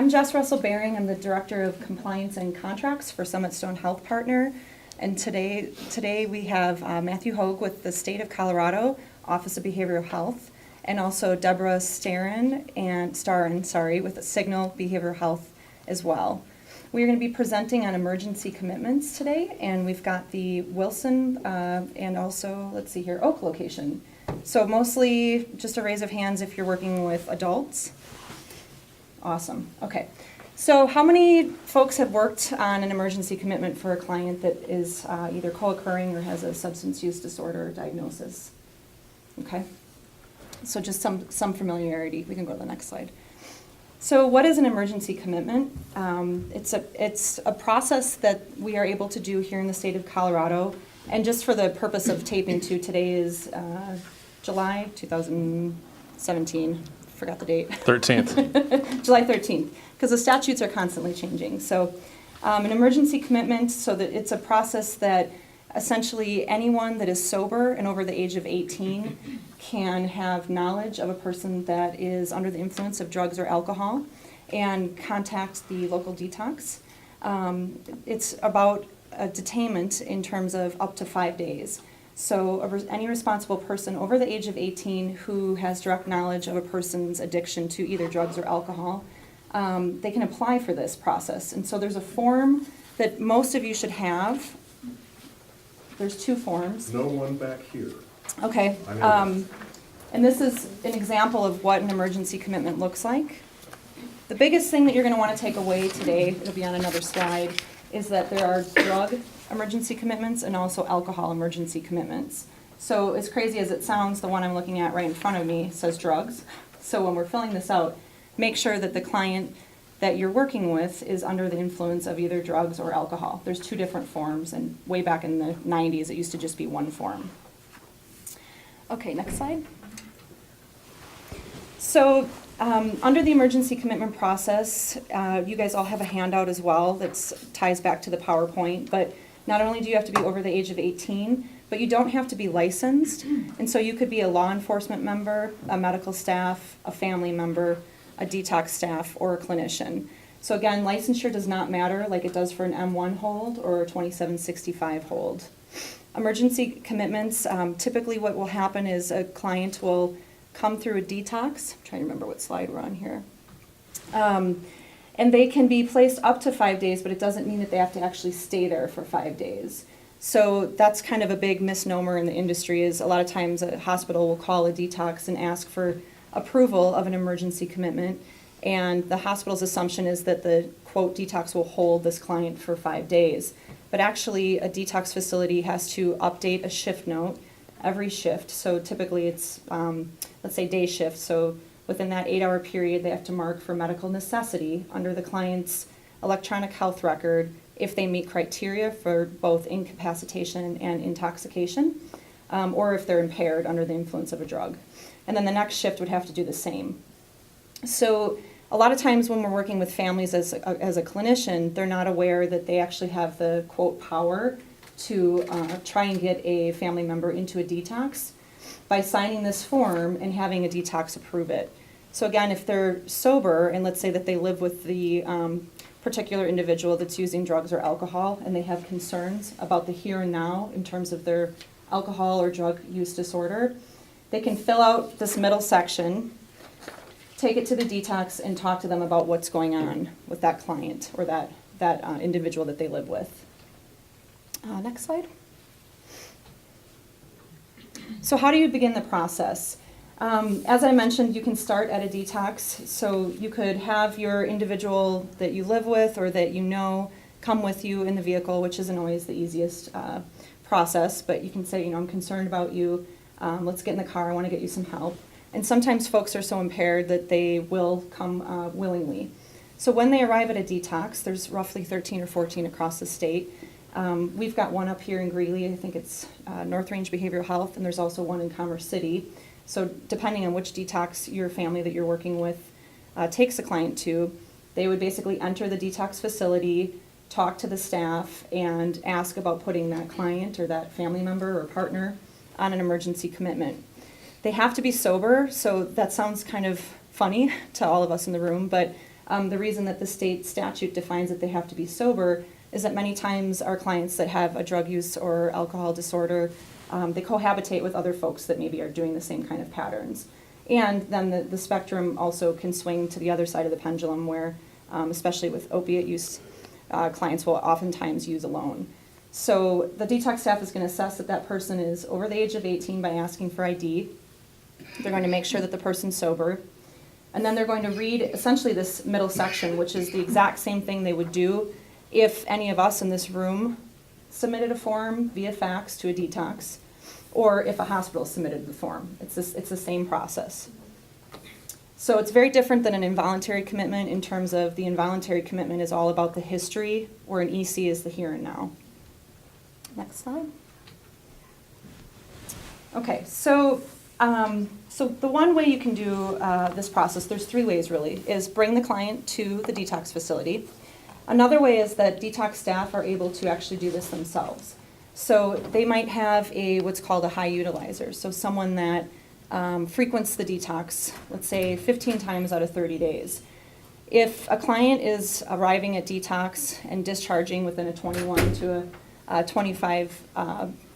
I'm Jess Russell-Baring. I'm the Director of Compliance and Contracts for Summit Stone Health Partner. And today we have Matthew Hogue with the State of Colorado Office of Behavioral Health, and also Deborah Starren with Signal Behavioral Health as well. We're going to be presenting on emergency commitments today, and we've got the Wilson and also, let's see here, Oak location. So mostly just a raise of hands if you're working with adults. Awesome. Okay. So how many folks have worked on an emergency commitment for a client that is either co-occurring or has a substance use disorder diagnosis? Okay. So just some familiarity. We can go to the next slide. So what is an emergency commitment? It's a process that we are able to do here in the state of Colorado. And just for the purpose of taping too, today is July 2017. Forgot the date. 13th. July 13th, because the statutes are constantly changing. So an emergency commitment, so that it's a process that essentially anyone that is sober and over the age of 18 can have knowledge of a person that is under the influence of drugs or alcohol and contact the local detox. It's about a detainment in terms of up to 5 days. So any responsible person over the age of 18 who has direct knowledge of a person's addiction to either drugs or alcohol, they can apply for this process. And so there's a form that most of you should have. There's two forms. No one back here. Okay. And this is an example of what an emergency commitment looks like. The biggest thing that you're going to want to take away today, it'll be on another slide, is that there are drug emergency commitments and also alcohol emergency commitments. So as crazy as it sounds, the one I'm looking at right in front of me says drugs. So when we're filling this out, make sure that the client that you're working with is under the influence of either drugs or alcohol. There's two different forms, and way back in the 90s it used to just be one form. Okay, next slide. So under the emergency commitment process, you guys all have a handout as well that ties back to the PowerPoint, but not only do you have to be over the age of 18, but you don't have to be licensed. And so you could be a law enforcement member, a medical staff, a family member, a detox staff, or a clinician. So again, licensure does not matter like it does for an M1 hold or a 2765 hold. Emergency commitments, typically what will happen is a client will come through a detox. I'm trying to remember what slide we're on here. And they can be placed up to 5 days, but it doesn't mean that they have to actually stay there for 5 days. So that's kind of a big misnomer in the industry, is a lot of times a hospital will call a detox and ask for approval of an emergency commitment. And the hospital's assumption is that the, quote, detox will hold this client for 5 days. But actually, a detox facility has to update a shift note every shift. So typically it's, let's say, day shift. So within that 8-hour period, they have to mark for medical necessity under the client's electronic health record if they meet criteria for both incapacitation and intoxication, or if they're impaired under the influence of a drug. And then the next shift would have to do the same. So a lot of times when we're working with families as a clinician, they're not aware that they actually have the, quote, power to try and get a family member into a detox by signing this form and having a detox approve it. So again, if they're sober, and let's say that they live with the particular individual that's using drugs or alcohol, and they have concerns about the here and now in terms of their alcohol or drug use disorder, they can fill out this middle section, take it to the detox, and talk to them about what's going on with that client or that individual that they live with. Next slide. So how do you begin the process? As I mentioned, you can start at a detox. So you could have your individual that you live with or that you know come with you in the vehicle, which isn't always the easiest process, but you can say, I'm concerned about you. Let's get in the car. I want to get you some help. And sometimes folks are so impaired that they will come willingly. So when they arrive at a detox, there's roughly 13 or 14 across the state. We've got one up here in Greeley. I think it's North Range Behavioral Health, and there's also one in Commerce City. So depending on which detox your family that you're working with takes a client to, they would basically enter the detox facility, talk to the staff, and ask about putting that client or that family member or partner on an emergency commitment. They have to be sober, so that sounds kind of funny to all of us in the room, but The reason that the state statute defines that they have to be sober is that many times our clients that have a drug use or alcohol disorder, they cohabitate with other folks that maybe are doing the same kind of patterns. And then the spectrum also can swing to the other side of the pendulum where, especially with opiate use, clients will oftentimes use alone. So the detox staff is going to assess that that person is over the age of 18 by asking for ID. They're going to make sure that the person's sober. And then they're going to read essentially this middle section, which is the exact same thing they would do if any of us in this room submitted a form via fax to a detox, or if a hospital submitted the form. It's the same process. So it's very different than an involuntary commitment in terms of the involuntary commitment is all about the history, where an EC is the here and now. Next slide. Okay, so the one way you can do this process, there's 3 ways really, is bring the client to the detox facility. Another way is that detox staff are able to actually do this themselves. So they might have what's called a high utilizer, so someone that frequents the detox, let's say 15 times out of 30 days. If a client is arriving at detox and discharging within a 21 to a 25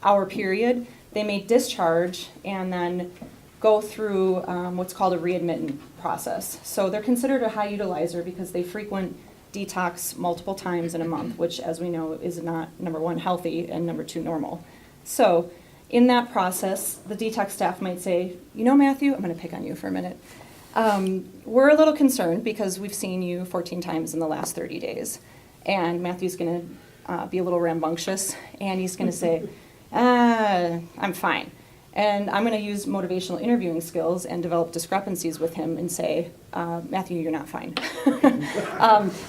hour period, they may discharge and then go through what's called a readmittant process. So they're considered a high utilizer because they frequent detox multiple times in a month, which, as we know, is not, number 1, healthy, and number 2, normal. So in that process, the detox staff might say, you know, Matthew, I'm going to pick on you for a minute. We're a little concerned because we've seen you 14 times in the last 30 days. And Matthew's going to be a little rambunctious, and he's going to say, I'm fine. And I'm going to use motivational interviewing skills and develop discrepancies with him and say, Matthew, you're not fine.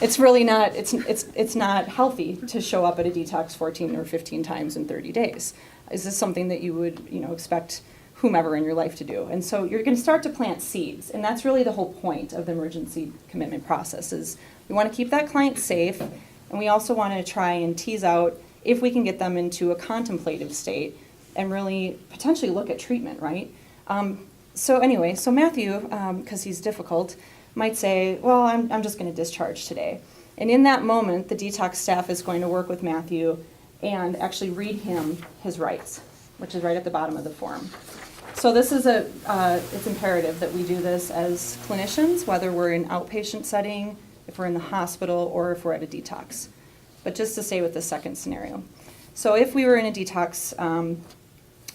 It's really not, it's not healthy to show up at a detox 14 or 15 times in 30 days. Is this something that you would, expect whomever in your life to do? And so you're going to start to plant seeds. And that's really the whole point of the emergency commitment process is we want to keep that client safe. And we also want to try and tease out if we can get them into a contemplative state and really potentially look at treatment, right? So Matthew, because he's difficult, might say, well, I'm just going to discharge today. And in that moment, the detox staff is going to work with Matthew and actually read him his rights, which is right at the bottom of the form. So this is it's imperative that we do this as clinicians, whether we're in outpatient setting, if we're in the hospital, or if we're at a detox. But just to stay with the second scenario. So if we were in a detox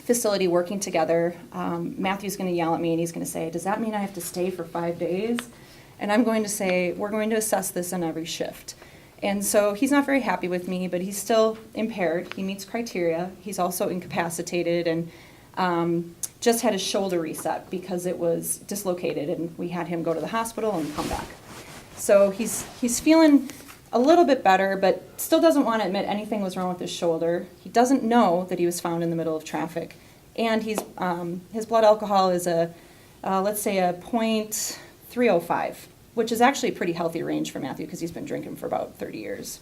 facility working together, Matthew's going to yell at me and he's going to say, does that mean I have to stay for 5 days? And I'm going to say, we're going to assess this on every shift. And so he's not very happy with me, but he's still impaired. He meets criteria. He's also incapacitated and just had his shoulder reset because it was dislocated, and we had him go to the hospital and come back. So he's feeling a little bit better, but still doesn't want to admit anything was wrong with his shoulder. He doesn't know that he was found in the middle of traffic. And his blood alcohol is let's say a 0.305, which is actually a pretty healthy range for Matthew because he's been drinking for about 30 years.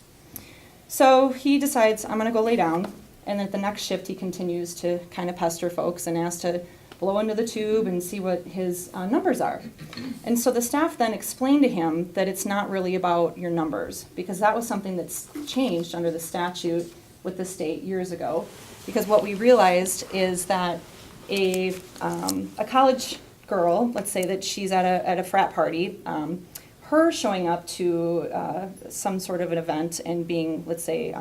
So he decides, I'm going to go lay down. And at the next shift, he continues to kind of pester folks and ask to blow into the tube and see what his numbers are. And so the staff then explained to him that it's not really about your numbers, because that was something that's changed under the statute with the state years ago. Because what we realized is that a college girl, let's say that she's at a frat party, her showing up to some sort of an event and being, let's say,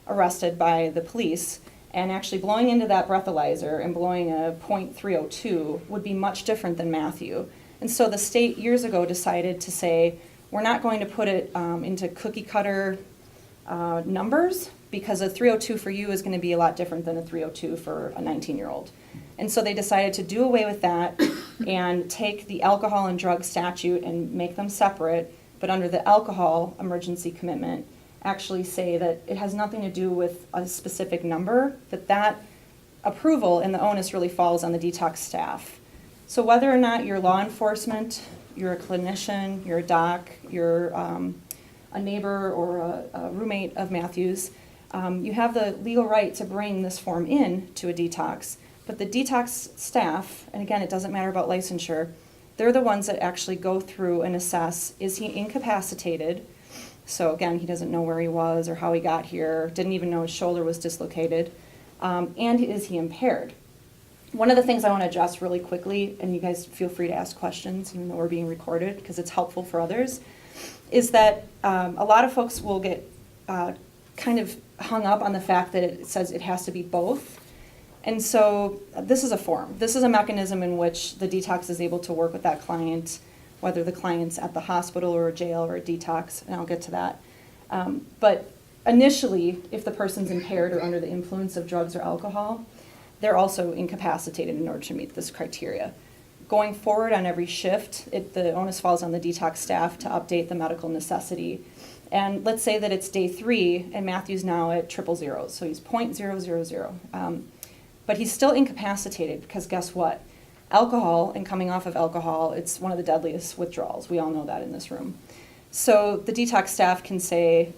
arrested by the police, and actually blowing into that breathalyzer and blowing a 0.302 would be much different than Matthew. And so the state years ago decided to say, we're not going to put it into cookie cutter numbers, because a 302 for you is going to be a lot different than a 302 for a 19-year-old. And so they decided to do away with that and take the alcohol and drug statute and make them separate, but under the alcohol emergency commitment, actually say that it has nothing to do with a specific number, that approval and the onus really falls on the detox staff. So whether or not you're law enforcement, you're a clinician, you're a doc, you're a neighbor or a roommate of Matthew's, you have the legal right to bring this form in to a detox. But the detox staff, and again, it doesn't matter about licensure, they're the ones that actually go through and assess, is he incapacitated? So again, he doesn't know where he was or how he got here, didn't even know his shoulder was dislocated, and is he impaired? One of the things I want to address really quickly, and you guys feel free to ask questions even though we're being recorded because it's helpful for others, is that a lot of folks will get kind of hung up on the fact that it says it has to be both. And so this is a form. This is a mechanism in which the detox is able to work with that client, whether the client's at the hospital or a jail or a detox, and I'll get to that. But initially, if the person's impaired or under the influence of drugs or alcohol, they're also incapacitated in order to meet this criteria. Going forward on every shift, the onus falls on the detox staff to update the medical necessity. And let's say that it's day 3 and Matthew's now at 000, so he's 0.000. But he's still incapacitated because guess what? Alcohol and coming off of alcohol, it's one of the deadliest withdrawals. We all know that in this room. So the detox staff can say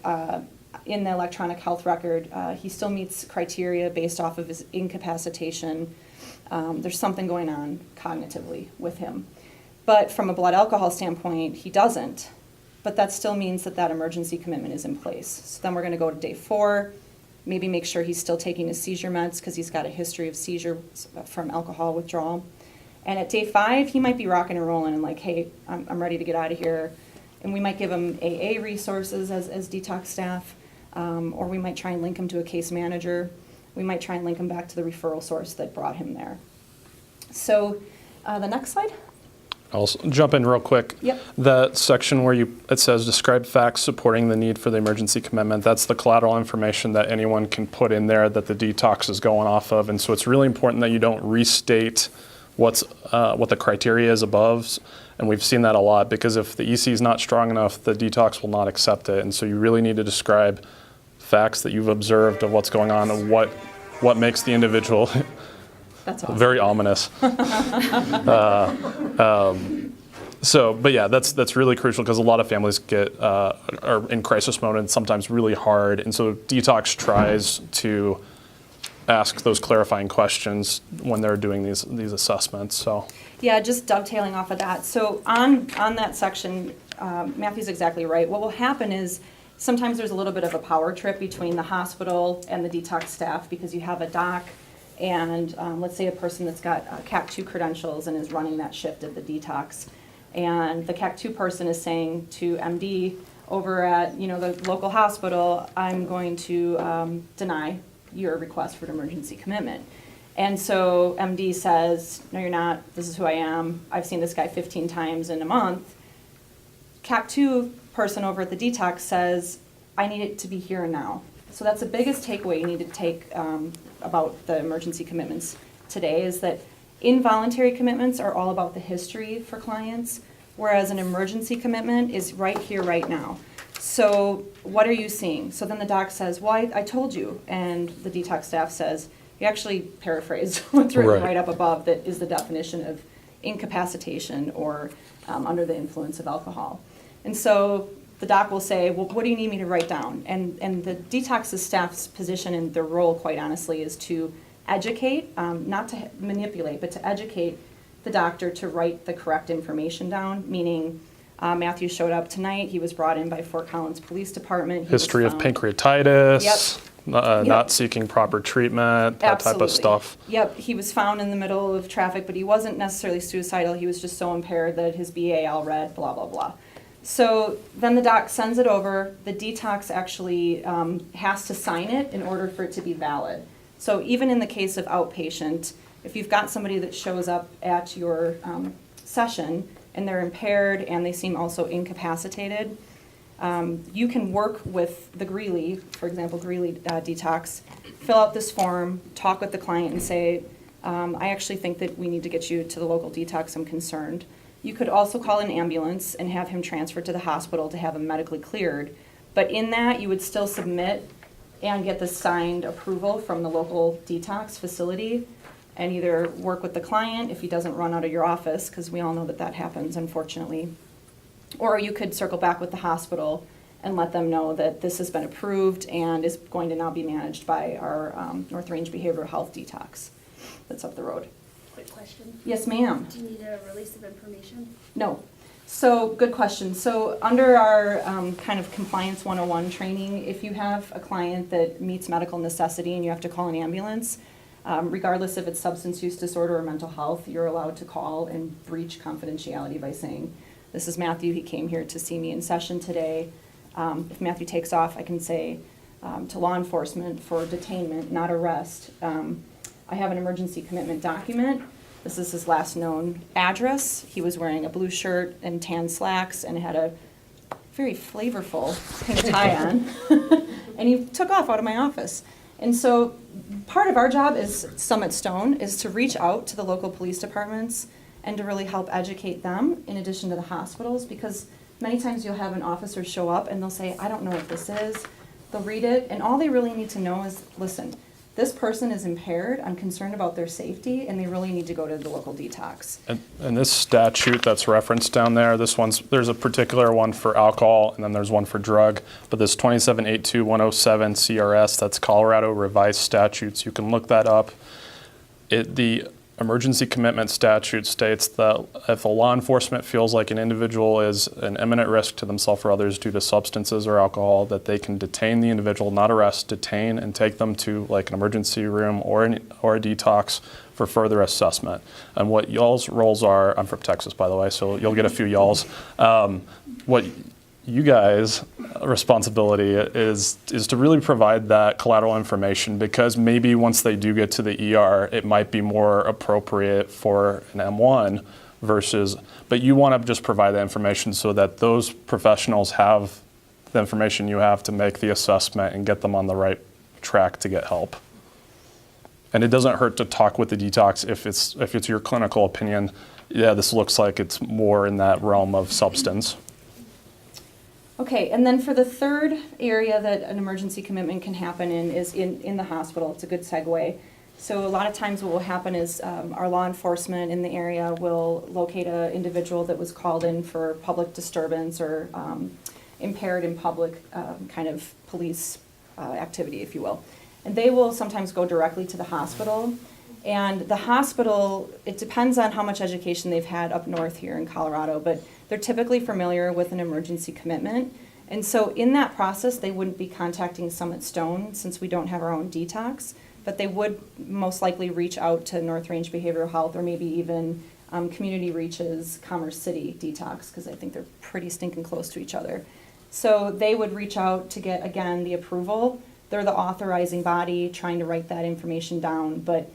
in the electronic health record, he still meets criteria based off of his incapacitation. There's something going on cognitively with him. But from a blood alcohol standpoint, he doesn't. But that still means that that emergency commitment is in place. So then we're going to go to day 4, maybe make sure he's still taking his seizure meds because he's got a history of seizures from alcohol withdrawal. And at day 5, he might be rocking and rolling and like, hey, I'm ready to get out of here. And we might give him AA resources as detox staff, or we might try and link him to a case manager. We might try and link him back to the referral source that brought him there. So the next slide. I'll jump in real quick. Yep. That section where it says describe facts supporting the need for the emergency commitment, that's the collateral information that anyone can put in there that the detox is going off of. And so it's really important that you don't restate what the criteria is above. And we've seen that a lot because if the EC is not strong enough, the detox will not accept it. And so you really need to describe facts that you've observed of what's going on and what makes the individual That's awesome. very ominous. But yeah, that's really crucial because a lot of families are in crisis mode and sometimes really hard. And so detox tries to ask those clarifying questions when they're doing these assessments. So yeah, just dovetailing off of that. So on that section, Matthew's exactly right. What will happen is sometimes there's a little bit of a power trip between the hospital and the detox staff because you have a doc and let's say a person that's got CAC 2 credentials and is running that shift at the detox. And the CAC 2 person is saying to MD over at the local hospital, I'm going to deny your request for an emergency commitment. And so MD says, no, you're not. This is who I am. I've seen this guy 15 times in a month. CAC 2 person over at the detox says, I need it to be here and now. So that's the biggest takeaway you need to take about the emergency commitments today is that involuntary commitments are all about the history for clients, whereas an emergency commitment is right here, right now. So what are you seeing? So then the doc says, well, I told you. And the detox staff says, you actually paraphrase what's written right up above that is the definition of incapacitation or under the influence of alcohol. And so the doc will say, well, what do you need me to write down? And the detox staff's position and their role, quite honestly, is to educate, not to manipulate, but to educate the doctor to write the correct information down, meaning Matthew showed up tonight. He was brought in by Fort Collins Police Department. History of pancreatitis, Yep. not seeking proper treatment, that type of stuff. Yep, he was found in the middle of traffic, but he wasn't necessarily suicidal. He was just so impaired that his BAL read, blah, blah, blah. So then the doc sends it over. The detox actually has to sign it in order for it to be valid. So even in the case of outpatient, if you've got somebody that shows up at your session and they're impaired and they seem also incapacitated, you can work with the Greeley, for example, Greeley Detox, fill out this form, talk with the client and say, I actually think that we need to get you to the local detox, I'm concerned. You could also call an ambulance and have him transferred to the hospital to have him medically cleared. But in that, you would still submit and get the signed approval from the local detox facility and either work with the client if he doesn't run out of your office, because we all know that happens, unfortunately. Or you could circle back with the hospital and let them know that this has been approved and is going to now be managed by our North Range Behavioral Health Detox that's up the road. quick question. Yes, ma'am. Do you need a release of information? No. So, good question. So, under our kind of compliance 101 training, if you have a client that meets medical necessity and you have to call an ambulance, regardless if it's substance use disorder or mental health, you're allowed to call and breach confidentiality by saying, "This is Matthew, he came here to see me in session today." If Matthew takes off, I can say to law enforcement for detainment, not arrest, I have an emergency commitment document. This is his last known address. He was wearing a blue shirt and tan slacks and had a very flavorful pink tie on. And he took off out of my office. And so part of our job as Summit Stone is to reach out to the local police departments and to really help educate them in addition to the hospitals, because many times you'll have an officer show up and they'll say, "I don't know what this is." They'll read it, and all they really need to know is, listen, this person is impaired, I'm concerned about their safety, and they really need to go to the local detox. And this statute that's referenced down there, there's a particular one for alcohol, and then there's one for drug. But this 2782107 CRS, that's Colorado Revised Statutes, you can look that up. The emergency commitment statute states that if a law enforcement feels like an individual is an imminent risk to themselves or others due to substances or alcohol, that they can detain the individual, not arrest, detain, and take them to like an emergency room or a detox for further assessment. And what y'all's roles are, I'm from Texas, by the way, so you'll get a few y'alls. What you guys' responsibility is to really provide that collateral information, because maybe once they do get to the ER, it might be more appropriate for an M1 but you want to just provide the information so that those professionals have the information you have to make the assessment and get them on the right track to get help. And it doesn't hurt to talk with the detox if it's your clinical opinion, yeah, this looks like it's more in that realm of substance. Okay, and then for the third area that an emergency commitment can happen in is in the hospital. It's a good segue. So a lot of times what will happen is our law enforcement in the area will locate an individual that was called in for public disturbance or impaired in public kind of police activity, if you will. And they will sometimes go directly to the hospital. And the hospital, it depends on how much education they've had up north here in Colorado, but they're typically familiar with an emergency commitment. And so in that process, they wouldn't be contacting Summit Stone since we don't have our own detox, but they would most likely reach out to North Range Behavioral Health or maybe even Community Reach's Commerce City detox, because I think they're pretty stinking close to each other. So they would reach out to get, again, the approval. They're the authorizing body trying to write that information down, but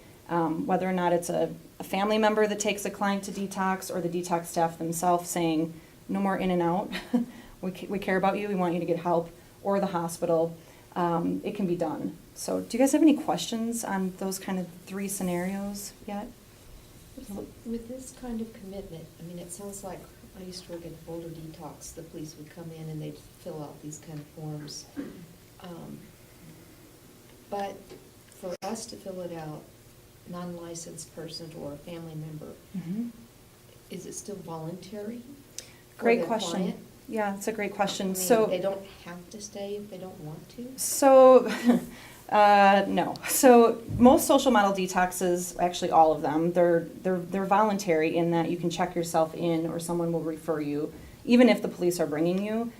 whether or not it's a family member that takes a client to detox or the detox staff themselves saying, "No more in and out, we care about you, we want you to get help," or the hospital, it can be done. So do you guys have any questions on those kind of three scenarios yet? With this kind of commitment, I mean, it sounds like I used to work at Boulder Detox. The police would come in and they'd fill out these kind of forms. But for us to fill it out, non-licensed person or a family member, is it still voluntary? Great question. Client? Yeah, it's a great question. I mean, So they don't have to stay if they don't want to? So, no. So most social model detoxes, actually all of them, they're voluntary in that you can check yourself in or someone will refer you, even if the police are bringing you.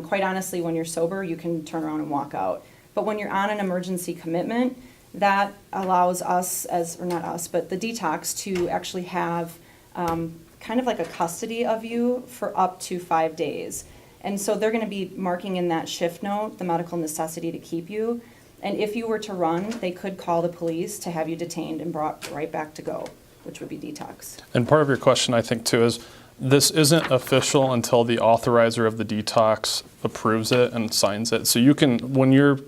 Quite honestly, when you're sober, you can turn around and walk out. But when you're on an emergency commitment, that allows us, or not us, but the detox to actually have kind of like a custody of you for up to 5 days. And so they're going to be marking in that shift note the medical necessity to keep you. And if you were to run, they could call the police to have you detained and brought right back to go, which would be detox. And part of your question, I think, too, is this isn't official until the authorizer of the detox approves it and signs it. So you can,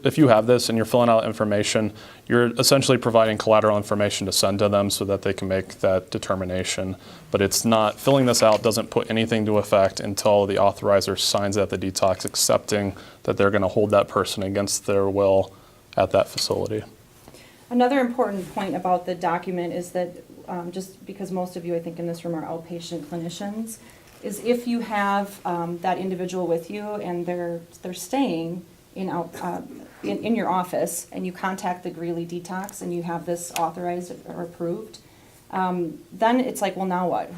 if you have this and you're filling out information, you're essentially providing collateral information to send to them so that they can make that determination. But it's not, filling this out doesn't put anything to effect until the authorizer signs at the detox, accepting that they're going to hold that person against their will at that facility. Another important point about the document is that, just because most of you, I think, in this room are outpatient clinicians, is if you have that individual with you and they're staying in your office and you contact the Greeley Detox and you have this authorized or approved, Then it's like, well, now what?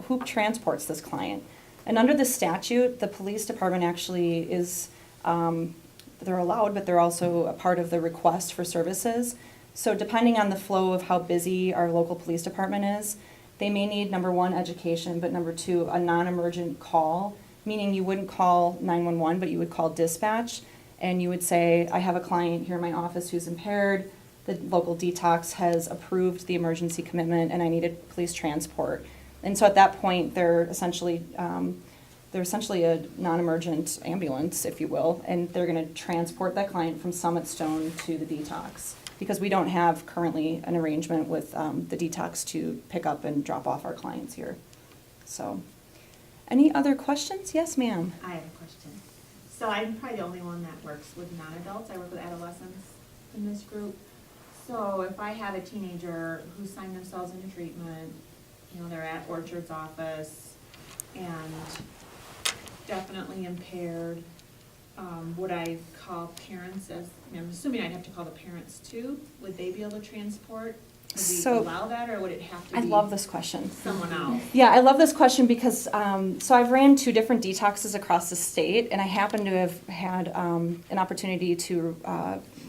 Who transports this client? And under the statute, the police department actually is, they're allowed, but they're also a part of the request for services. So depending on the flow of how busy our local police department is, they may need, number one, education, but number two, a non-emergent call, meaning you wouldn't call 911, but you would call dispatch, and you would say, I have a client here in my office who's impaired, the local detox has approved the emergency commitment, and I needed police transport. And so at that point, they're essentially a non-emergent ambulance, if you will, and they're gonna transport that client from Summit Stone to the detox, because we don't have currently an arrangement with the detox to pick up and drop off our clients here. So, any other questions? Yes, ma'am. I have a question. So I'm probably the only one that works with non-adults. I work with adolescents in this group. So if I have a teenager who signed themselves into treatment, you know, they're at Orchard's office and definitely impaired, would I call parents as, I mean, I'm assuming I'd have to call the parents too? Would they be able to transport? Would we So- allow that, or would it have to I be love this question. someone else? Yeah, I love this question because, so I've ran 2 different detoxes across the state, and I happen to have had an opportunity to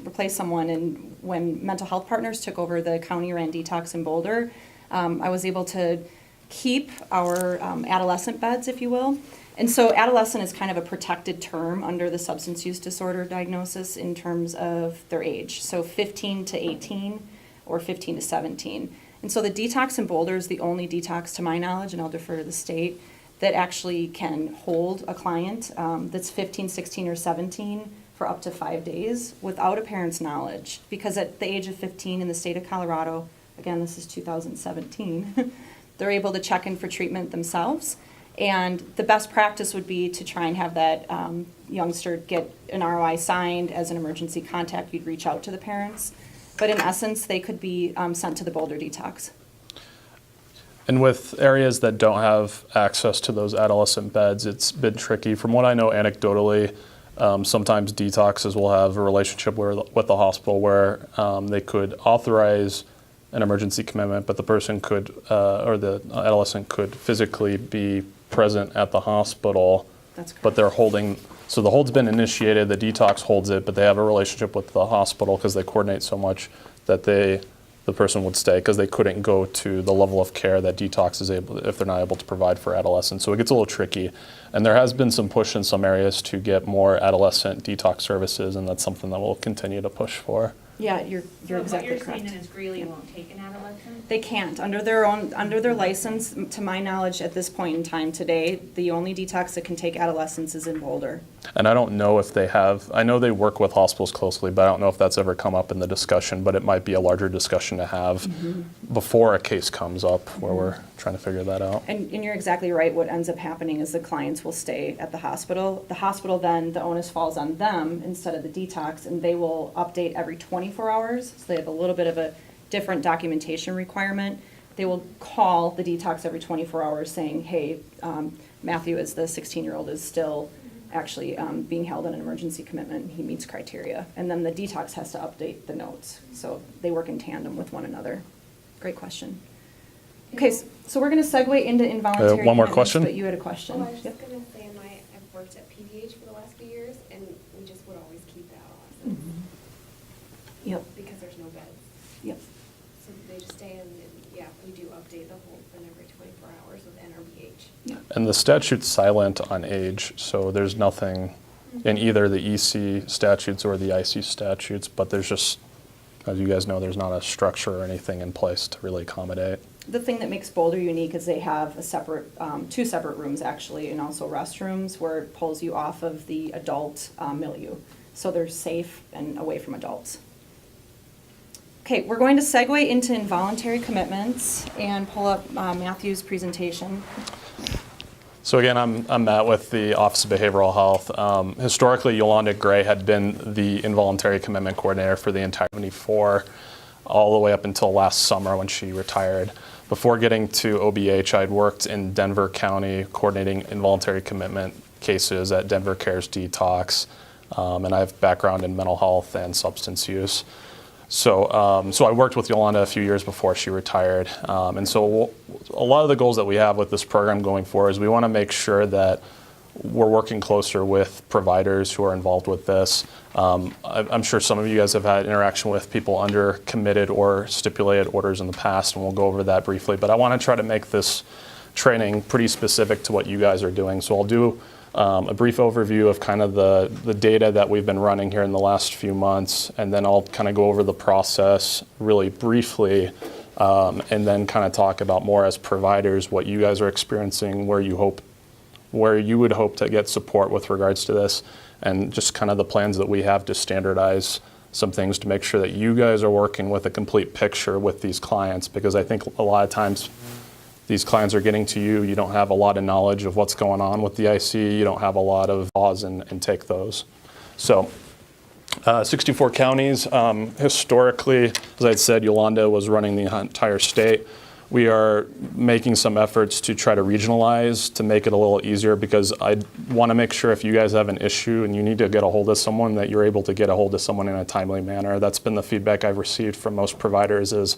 replace someone, and when Mental Health Partners took over the county-ran detox in Boulder, I was able to keep our adolescent beds, if you will. And so adolescent is kind of a protected term under the substance use disorder diagnosis in terms of their age, so 15 to 18 or 15 to 17. And so the detox in Boulder is the only detox, to my knowledge, and I'll defer to the state, that actually can hold a client that's 15, 16, or 17 for up to 5 days without a parent's knowledge. Because at the age of 15 in the state of Colorado, again, this is 2017, they're able to check in for treatment themselves. And the best practice would be to try and have that youngster get an ROI signed as an emergency contact. You'd reach out to the parents. But in essence, they could be sent to the Boulder detox. And with areas that don't have access to those adolescent beds, it's been tricky. From what I know anecdotally, sometimes detoxes will have a relationship with the hospital where they could authorize an emergency commitment, but the person could, or the adolescent could physically be present at the hospital. That's correct. But they're holding, so the hold's been initiated, the detox holds it, but they have a relationship with the hospital because they coordinate so much that the person would stay because they couldn't go to the level of care that detox is able, if they're not able to provide for adolescents. So it gets a little tricky. And there has been some push in some areas to get more adolescent detox services, and that's something that we'll continue to push for. Yeah, you're So exactly what you're correct. saying is Greeley won't take an adolescent? They can't, under their license, to my knowledge, at this point in time today, the only detox that can take adolescents is in Boulder. And I don't know if they have, I know they work with hospitals closely, but I don't know if that's ever come up in the discussion, but it might be a larger discussion to have before a case comes up where we're trying to figure that out. And you're exactly right, what ends up happening is the clients will stay at the hospital. The hospital then, the onus falls on them instead of the detox, and they will update every 24 hours, so they have a little bit of a different documentation requirement. They will call the detox every 24 hours saying, hey, Matthew, as the 16-year-old, is still actually being held on an emergency commitment. He meets criteria. And then the detox has to update the notes. So they work in tandem with one another. Great question. Okay, so we're going to segue into involuntary one more commitments, question? But you had a question. Oh, I was Yep. just gonna say, I've worked at PDH for the last few years, and we just would always keep the adolescents, Yep, because there's no beds. yep. So they just stay in, and yeah, we do update the whole thing every 24 hours with NRBH. Yep. And the statute's silent on age, so there's nothing in either the EC statutes or the IC statutes, but there's just, as you guys know, there's not a structure or anything in place to really accommodate. The thing that makes Boulder unique is they have a separate, 2 separate rooms actually, and also restrooms where it pulls you off of the adult milieu. So they're safe and away from adults. Okay, we're going to segue into involuntary commitments and pull up Matthew's presentation. So again, I'm Matt with the Office of Behavioral Health. Historically, Yolanda Gray had been the involuntary commitment coordinator for the entire 74, all the way up until last summer when she retired. Before getting to OBH, I'd worked in Denver County coordinating involuntary commitment cases at Denver Cares Detox, and I have background in mental health and substance use. So, so I worked with Yolanda a few years before she retired. And so a lot of the goals that we have with this program going forward is we want to make sure that we're working closer with providers who are involved with this. I'm sure some of you guys have had interaction with people under committed or stipulated orders in the past, and we'll go over that briefly. But I want to try to make this training pretty specific to what you guys are doing. So I'll do a brief overview of kind of the data that we've been running here in the last few months, and then I'll kind of go over the process really briefly, and then kind of talk about more as providers what you guys are experiencing, where you would hope to get support with regards to this, and just kind of the plans that we have to standardize some things to make sure that you guys are working with a complete picture with these clients, because I think a lot of times these clients are getting to you, you don't have a lot of knowledge of what's going on with the IC, you don't have a lot of pause and take those. So 64 counties. Historically, as I said, Yolanda was running the entire state. We are making some efforts to try to regionalize to make it a little easier, because I want to make sure if you guys have an issue and you need to get a hold of someone, that you're able to get a hold of someone in a timely manner. That's been the feedback I've received from most providers, is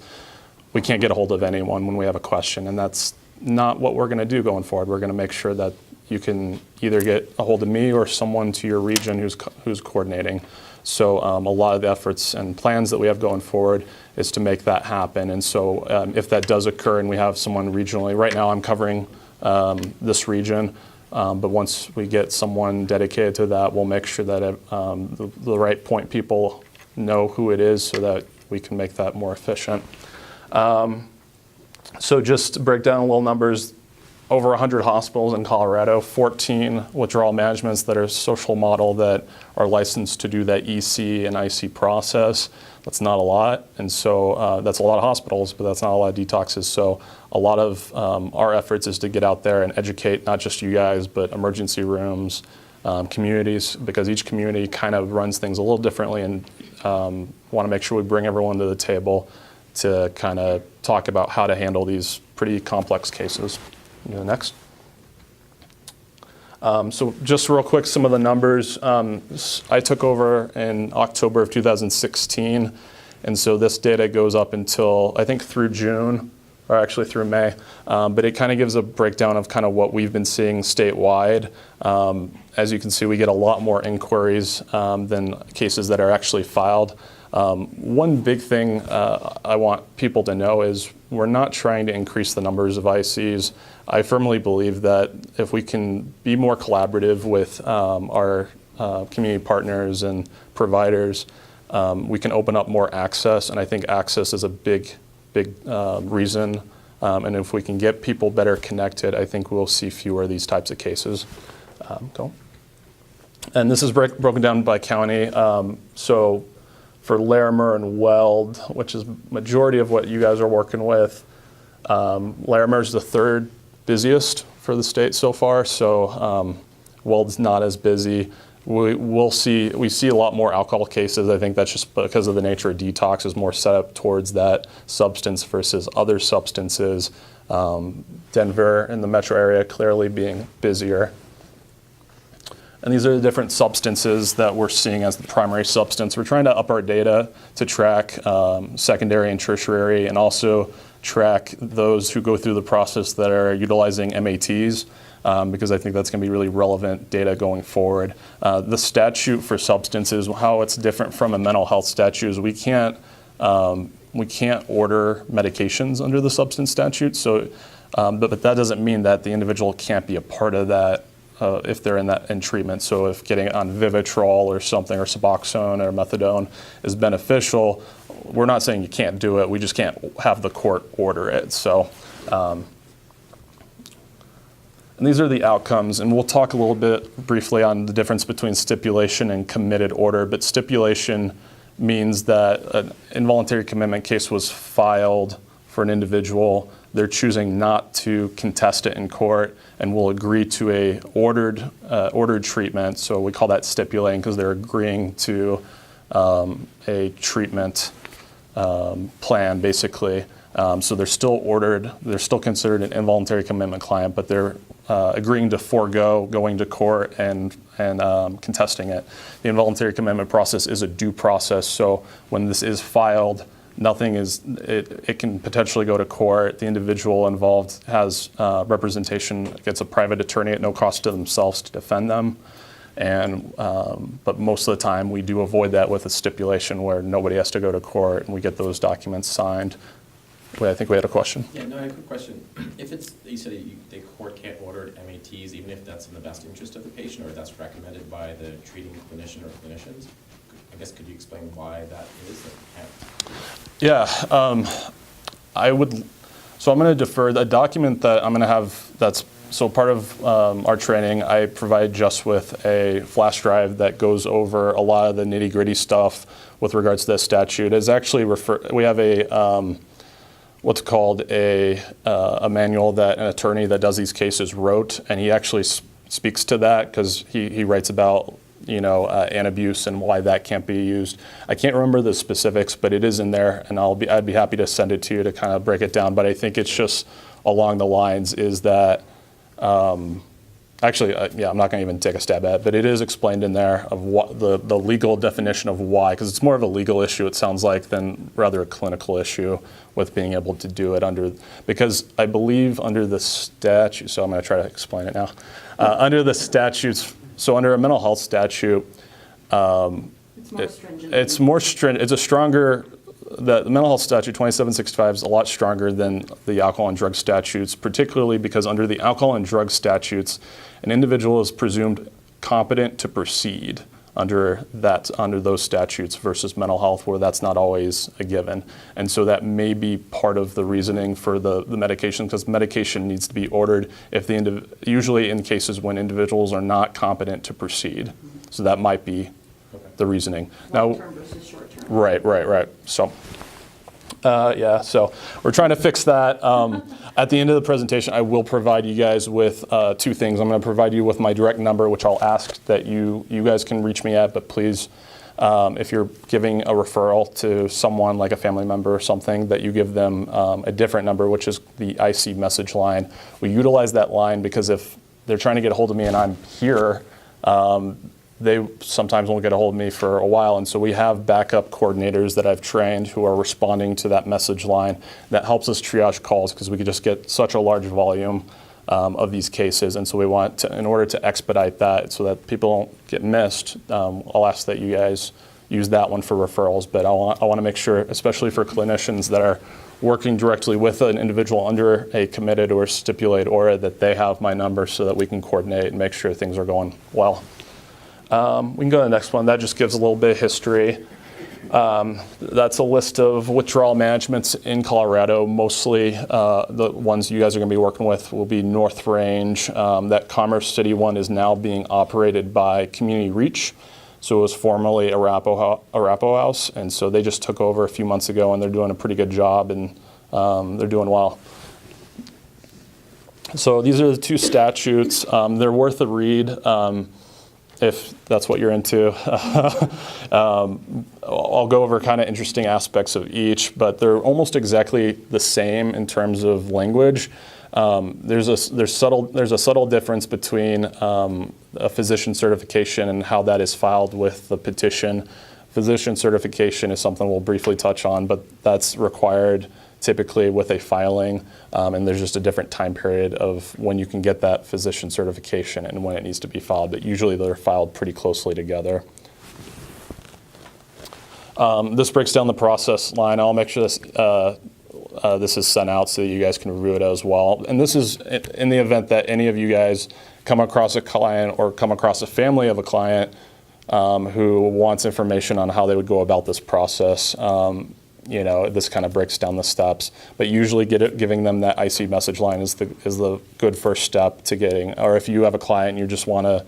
we can't get a hold of anyone when we have a question, and that's not what we're going to do going forward. We're going to make sure that you can either get a hold of me or someone to your region who's coordinating. So a lot of the efforts and plans that we have going forward is to make that happen. And so if that does occur and we have someone regionally, right now I'm covering this region, but once we get someone dedicated to that, we'll make sure that the right point people know who it is so that we can make that more efficient. So just to break down a little numbers, over 100 hospitals in Colorado, 14 withdrawal managements that are social model that are licensed to do that EC and IC process. That's not a lot, and so that's a lot of hospitals, but that's not a lot of detoxes. So a lot of our efforts is to get out there and educate not just you guys, but emergency rooms, communities, because each community kind of runs things a little differently, and want to make sure we bring everyone to the table to kind of talk about how to handle these pretty complex cases. Next. So just real quick, some of the numbers. I took over in October of 2016, and so this data goes up until, I think, through June, or actually through May, but it kind of gives a breakdown of kind of what we've been seeing statewide. As you can see, we get a lot more inquiries than cases that are actually filed. One big thing I want people to know is we're not trying to increase the numbers of ICs. I firmly believe that if we can be more collaborative with our community partners and providers, we can open up more access, and I think access is a big reason. And if we can get people better connected, I think we'll see fewer of these types of cases. And this is broken down by county. So for Larimer and Weld, which is majority of what you guys are working with, Larimer is the third busiest for the state so far. So Weld's not as busy. We see a lot more alcohol cases. I think that's just because of the nature of detox is more set up towards that substance versus other substances. Denver and the metro area clearly being busier. And these are the different substances that we're seeing as the primary substance. We're trying to up our data to track secondary and tertiary, and also track those who go through the process that are utilizing MATs, because I think that's going to be really relevant data going forward. The statute for substances, how it's different from a mental health statute, is we can't order medications under the substance statute. So, but that doesn't mean that the individual can't be a part of that. If they're in treatment. So if getting on Vivitrol or something, or Suboxone or Methadone is beneficial, we're not saying you can't do it, we just can't have the court order it. So, and these are the outcomes, and we'll talk a little bit briefly on the difference between stipulation and committed order, but stipulation means that an involuntary commitment case was filed for an individual. They're choosing not to contest it in court and will agree to a ordered treatment. So we call that stipulating, because they're agreeing to a treatment plan, basically. So they're still ordered. They're still considered an involuntary commitment client, but they're agreeing to forego going to court and contesting it. The involuntary commitment process is a due process, so when this is filed, it can potentially go to court. The individual involved has representation, gets a private attorney at no cost to themselves to defend them. But most of the time, we do avoid that with a stipulation where nobody has to go to court, and we get those documents signed. Wait, I think we had a question. Yeah, no, I have a quick question. If it's, you said the court can't order MATs, even if that's in the best interest of the patient, or that's recommended by the treating clinician or clinicians, I guess could you explain why that is? That you can't? Yeah, I would. So I'm going to defer the document that I'm going to have. That's so part of our training. I provide just with a flash drive that goes over a lot of the nitty gritty stuff with regards to this statute. Is actually we have a what's called a manual that an attorney that does these cases wrote, and he actually speaks to that because he writes about an abuse and why that can't be used. I can't remember the specifics, but it is in there, and I'd be happy to send it to you to kind of break it down. But I think it's just along the lines is that actually, I'm not going to even take a stab at it, but it is explained in there of what the legal definition of why, because it's more of a legal issue, it sounds like, than rather a clinical issue with being able to do it because I believe under the statute, so I'm going to try to explain it now. Under the statutes, so under a mental health statute, It's more stringent. it's more stringent. It's a stronger. The mental health statute 2765 is a lot stronger than the alcohol and drug statutes, particularly because under the alcohol and drug statutes, an individual is presumed competent to proceed under those statutes versus mental health, where that's not always a given. And so that may be part of the reasoning for the medication, because medication needs to be ordered usually in cases when individuals are not competent to proceed. So that might be the reasoning. Long-term versus short-term. Right. So, so we're trying to fix that. At the end of the presentation, I will provide you guys with two things. I'm going to provide you with my direct number, which I'll ask that you guys can reach me at, but please, if you're giving a referral to someone like a family member or something, that you give them a different number, which is the IC message line. We utilize that line because if they're trying to get a hold of me and I'm here, they sometimes won't get a hold of me for a while, and so we have backup coordinators that I've trained who are responding to that message line. That helps us triage calls because we could just get such a large volume of these cases, and so we want to, in order to expedite that so that people don't get missed, I'll ask that you guys use that one for referrals, but I want to make sure, especially for clinicians that are working directly with an individual under a committed or stipulated ORA, that they have my number so that we can coordinate and make sure things are going well. We can go to the next one. That just gives a little bit of history. That's a list of withdrawal managements in Colorado. Mostly the ones you guys are going to be working with will be North Range. That Commerce City one is now being operated by Community Reach. So it was formerly Arapahoe House, and so they just took over a few months ago, and they're doing a pretty good job, and they're doing well. So these are the two statutes. They're worth a read. If that's what you're into. I'll go over kind of interesting aspects of each, but they're almost exactly the same in terms of language. There's a subtle difference between a physician certification and how that is filed with the petition. Physician certification is something we'll briefly touch on, but that's required typically with a filing, and there's just a different time period of when you can get that physician certification and when it needs to be filed, but usually they're filed pretty closely together. This breaks down the process line. I'll make sure this is sent out so that you guys can review it as well. And this is in the event that any of you guys come across a client or come across a family of a client who wants information on how they would go about this process. This kind of breaks down the steps, but usually giving them that IC message line is the good first step to getting. Or if you have a client and you just want to,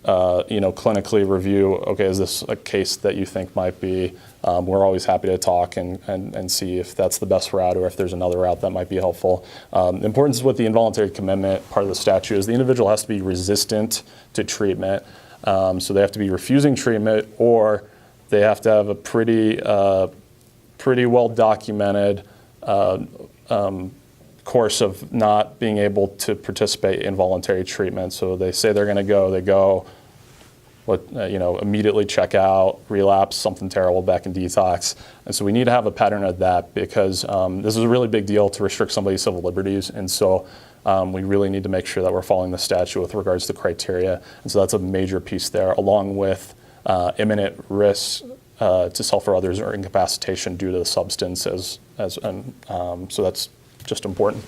clinically review, okay, is this a case that you think might be? We're always happy to talk and see if that's the best route or if there's another route that might be helpful. The importance with the involuntary commitment part of the statute is the individual has to be resistant to treatment, so they have to be refusing treatment, or they have to have a pretty well documented course of not being able to participate in voluntary treatment. So they say they're going to go, they go, immediately check out, relapse, something terrible, back in detox. And so we need to have a pattern of that because this is a really big deal to restrict somebody's civil liberties. And so we really need to make sure that we're following the statute with regards to criteria. And so that's a major piece there, along with imminent risk to self or others or incapacitation due to the substance so that's just important.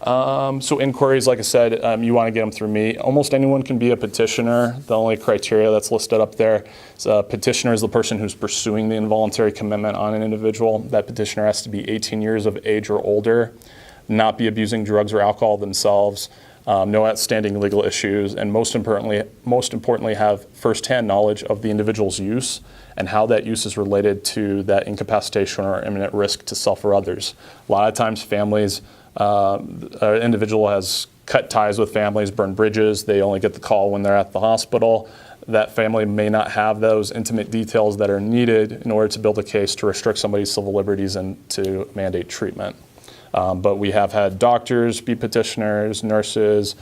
So inquiries, like I said, you want to get them through me. Almost anyone can be a petitioner. The only criteria that's listed up there is a petitioner is the person who's pursuing the involuntary commitment on an individual. That petitioner has to be 18 years of age or older, not be abusing drugs or alcohol themselves, no outstanding legal issues, and most importantly have firsthand knowledge of the individual's use and how that use is related to that incapacitation or imminent risk to self or others. A lot of times families, an individual has cut ties with families, burned bridges, they only get the call when they're at the hospital. That family may not have those intimate details that are needed in order to build a case to restrict somebody's civil liberties and to mandate treatment. But we have had doctors be petitioners, nurses,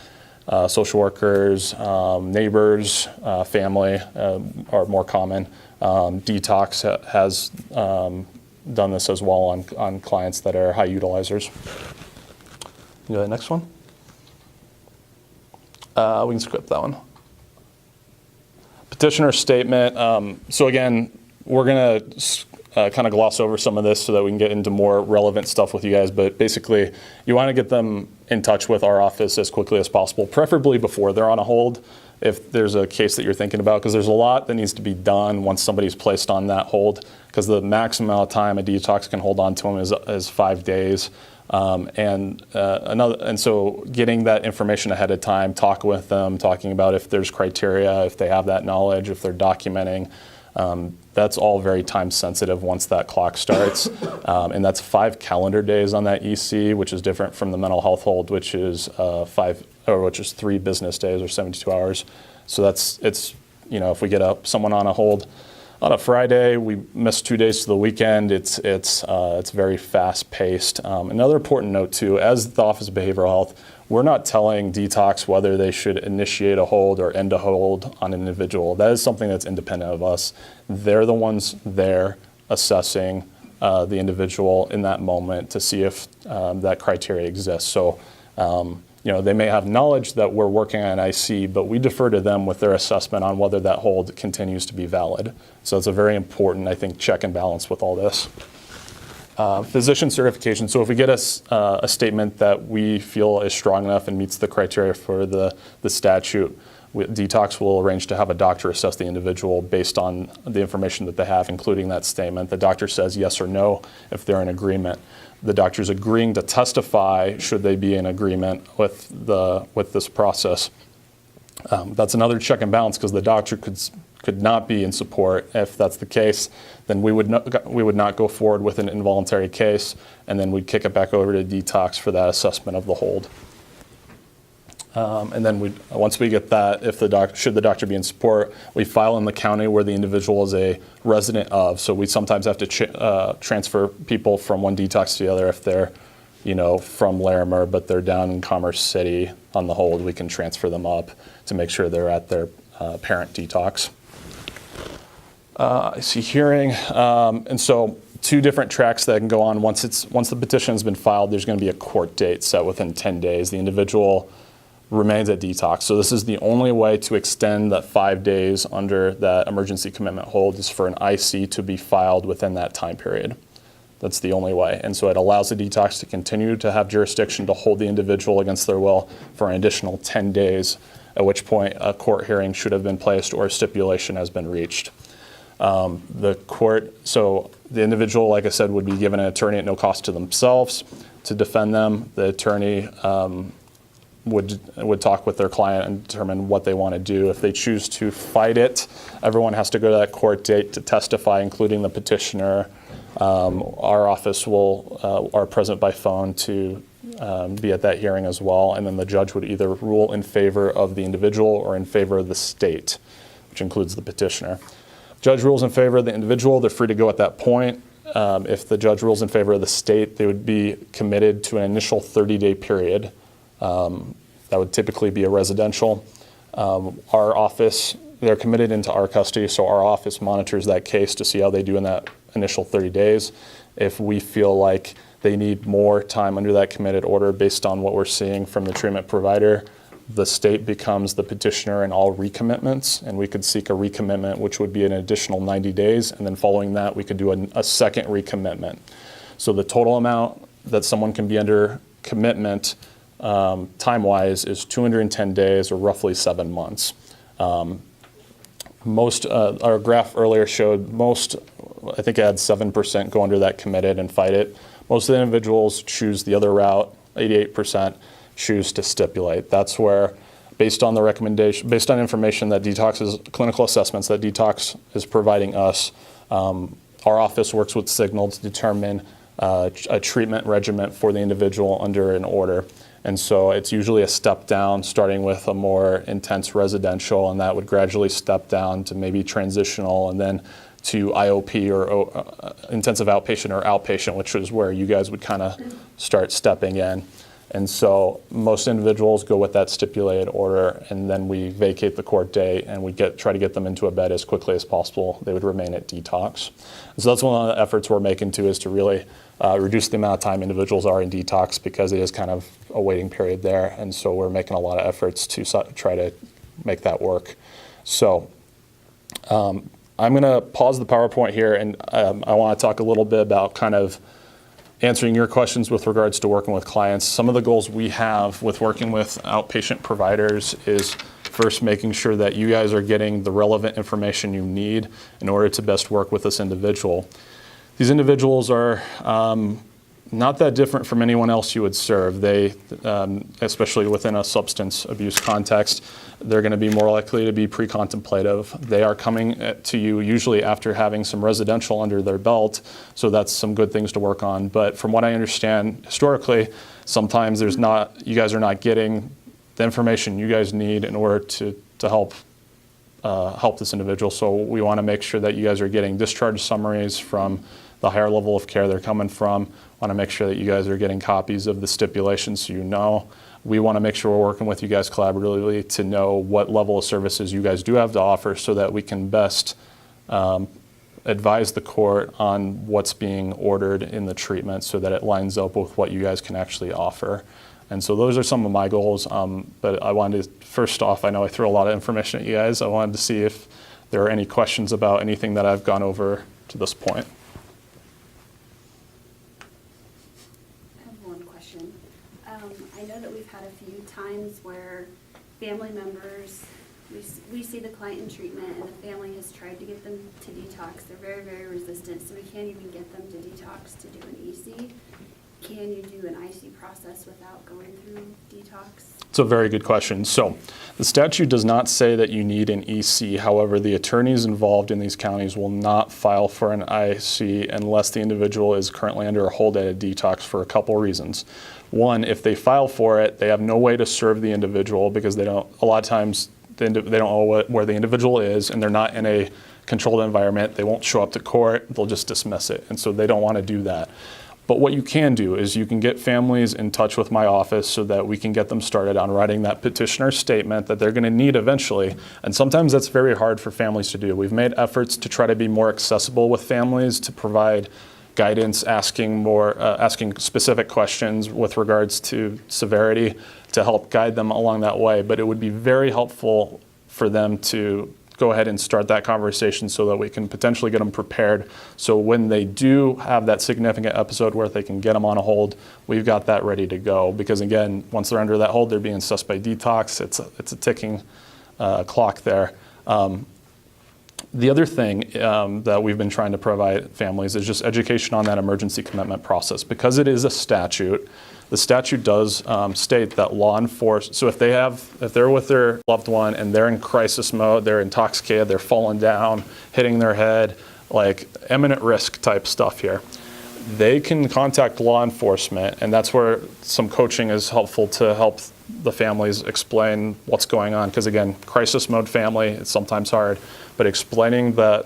social workers, neighbors, family are more common. Detox has done this as well on clients that are high utilizers. You go to the next one? We can skip that one. Petitioner statement. So again, we're going to kind of gloss over some of this so that we can get into more relevant stuff with you guys. But basically, you want to get them in touch with our office as quickly as possible, preferably before they're on a hold, if there's a case that you're thinking about, because there's a lot that needs to be done once somebody's placed on that hold, because the maximum amount of time a detox can hold on to them is 5 days. And so getting that information ahead of time, talk with them, talking about if there's criteria, if they have that knowledge, if they're documenting, that's all very time sensitive once that clock starts. And that's 5 calendar days on that EC, which is different from the mental health hold, which is 3 business days or 72 hours. So if we get someone on a hold on a Friday, we miss 2 days to the weekend. It's very fast paced. Another important note too, as the Office of Behavioral Health, we're not telling detox whether they should initiate a hold or end a hold on an individual. That is something that's independent of us. They're the ones there assessing the individual in that moment to see if that criteria exists. So, they may have knowledge that we're working on an IC, but we defer to them with their assessment on whether that hold continues to be valid. So it's a very important, I think, check and balance with all this. Physician certification. So if we get a statement that we feel is strong enough and meets the criteria for the statute, Detox will arrange to have a doctor assess the individual based on the information that they have, including that statement. The doctor says yes or no if they're in agreement. The doctor's agreeing to testify should they be in agreement with this process. That's another check and balance because the doctor could not be in support. If that's the case, then we would not go forward with an involuntary case, and then we'd kick it back over to Detox for that assessment of the hold. And then once we get that, should the doctor be in support, we file in the county where the individual is a resident of. So we sometimes have to transfer people from one detox to the other if they're, from Larimer, but they're down in Commerce City on the hold. We can transfer them up to make sure they're at their parent detox. I see hearing, and so 2 different tracks that can go on. Once the petition has been filed, there's going to be a court date set within 10 days. The individual remains at detox. So this is the only way to extend that 5 days under that emergency commitment hold is for an IC to be filed within that time period. That's the only way. And so it allows the detox to continue to have jurisdiction to hold the individual against their will for an additional 10 days, at which point a court hearing should have been placed or a stipulation has been reached. So the individual, like I said, would be given an attorney at no cost to themselves to defend them. The attorney would talk with their client and determine what they want to do. If they choose to fight it, everyone has to go to that court date to testify, including the petitioner. Our office are present by phone to be at that hearing as well, and then the judge would either rule in favor of the individual or in favor of the state, which includes the petitioner. Judge rules in favor of the individual, they're free to go at that point. if the judge rules in favor of the state, they would be committed to an initial 30-day period. That would typically be a residential. Our office, they're committed into our custody, so our office monitors that case to see how they do in that initial 30 days. If we feel like they need more time under that committed order based on what we're seeing from the treatment provider, the state becomes the petitioner in all recommitments, and we could seek a recommitment, which would be an additional 90 days, and then following that, we could do a second recommitment. So the total amount that someone can be under commitment time-wise is 210 days, or roughly 7 months. Our graph earlier showed most, I think it had 7% go under that committed and fight it. Most of the individuals choose the other route, 88% choose to stipulate. That's where, based on the recommendation, based on information that clinical assessments that Detox is providing us, our office works with Signal to determine a treatment regimen for the individual under an order. And so it's usually a step down, starting with a more intense residential, and that would gradually step down to maybe transitional, and then to IOP, or intensive outpatient, or outpatient, which is where you guys would kind of start stepping in. And so most individuals go with that stipulated order, and then we vacate the court date, and we try to get them into a bed as quickly as possible. They would remain at detox. And so that's one of the efforts we're making too, is to really reduce the amount of time individuals are in detox, because it is kind of a waiting period there. And so we're making a lot of efforts to try to make that work. So I'm going to pause the PowerPoint here, and I want to talk a little bit about kind of answering your questions with regards to working with clients. Some of the goals we have with working with outpatient providers is first making sure that you guys are getting the relevant information you need in order to best work with this individual. These individuals are not that different from anyone else you would serve. They, especially within a substance abuse context, they're going to be more likely to be pre-contemplative. They are coming to you usually after having some residential under their belt, so that's some good things to work on. But from what I understand, historically, sometimes you guys are not getting the information you guys need in order to help this individual. So we want to make sure that you guys are getting discharge summaries from the higher level of care they're coming from. Want to make sure that you guys are getting copies of the stipulations so you know. We want to make sure we're working with you guys collaboratively to know what level of services you guys do have to offer, so that we can best advise the court on what's being ordered in the treatment, so that it lines up with what you guys can actually offer. And so those are some of my goals. But I wanted to, first off, I know I threw a lot of information at you guys. I wanted to see if there are any questions about anything that I've gone over to this point. I know that we've had a few times where family members, we see the client in treatment, and the family has tried to get them to detox. They're very, very resistant, so we can't even get them to detox to do an EC. Can you do an IC process without going through detox? It's a very good question. So the statute does not say that you need an EC. However, the attorneys involved in these counties will not file for an IC unless the individual is currently under a hold at a detox, for a couple reasons. One, if they file for it, they have no way to serve the individual, because a lot of times they don't know where the individual is, and they're not in a controlled environment. They won't show up to court. They'll just dismiss it. And so they don't want to do that. But what you can do is you can get families in touch with my office, so that we can get them started on writing that petitioner statement that they're going to need eventually. And sometimes that's very hard for families to do. We've made efforts to try to be more accessible with families, to provide guidance, asking specific questions with regards to severity, to help guide them along that way. But it would be very helpful for them to go ahead and start that conversation, so that we can potentially get them prepared. So when they do have that significant episode where they can get them on a hold, we've got that ready to go. Because again, once they're under that hold, they're being assessed by detox. It's a ticking clock there. The other thing that we've been trying to provide families is just education on that emergency commitment process. Because it is a statute, the statute does state that law enforcement, so if they're with their loved one and they're in crisis mode, they're intoxicated, they're falling down, hitting their head, like imminent risk type stuff here, they can contact law enforcement, and that's where some coaching is helpful to help the families explain what's going on. Because again, crisis mode family, it's sometimes hard, but explaining that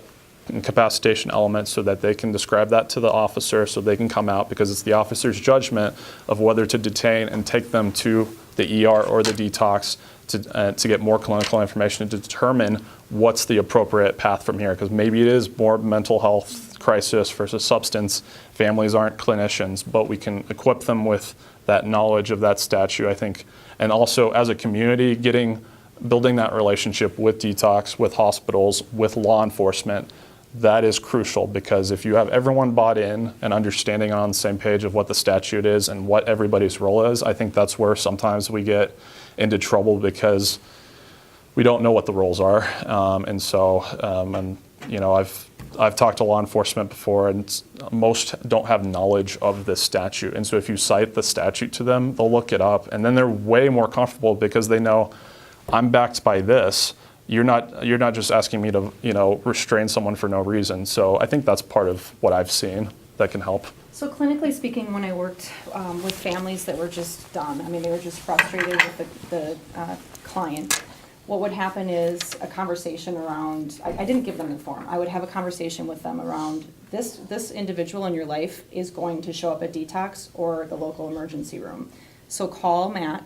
incapacitation element so that they can describe that to the officer so they can come out, because it's the officer's judgment of whether to detain and take them to the ER or the detox to get more clinical information to determine what's the appropriate path from here, because maybe it is more mental health crisis versus substance. Families aren't clinicians, but we can equip them with that knowledge of that statute, I think. And also as a community, building that relationship with detox, with hospitals, with law enforcement, that is crucial, because if you have everyone bought in and understanding on the same page of what the statute is and what everybody's role is, I think that's where sometimes we get into trouble, because we don't know what the roles are. I've talked to law enforcement before, and most don't have knowledge of this statute. And so if you cite the statute to them, they'll look it up, and then they're way more comfortable because they know I'm backed by this. You're not just asking me to restrain someone for no reason. So I think that's part of what I've seen that can help. So clinically speaking, when I worked with families that were just done, I mean, they were just frustrated with the client, what would happen is a conversation around, I didn't give them the form, I would have a conversation with them around this individual in your life is going to show up at detox or the local emergency room. So call Matt,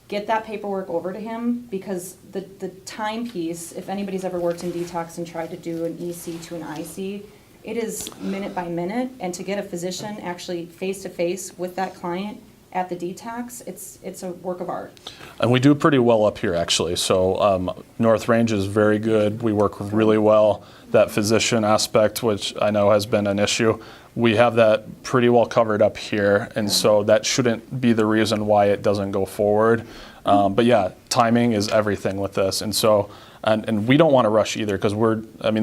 get that paperwork over to him, because the time piece, if anybody's ever worked in detox and tried to do an EC to an IC, it is minute by minute, and to get a physician actually face-to-face with that client at the detox, it's a work of art. And we do pretty well up here, actually. So North Range is very good. We work really well. That physician aspect, which I know has been an issue, we have that pretty well covered up here, and so that shouldn't be the reason why it doesn't go forward. But yeah, timing is everything with this, and so and we don't want to rush either, because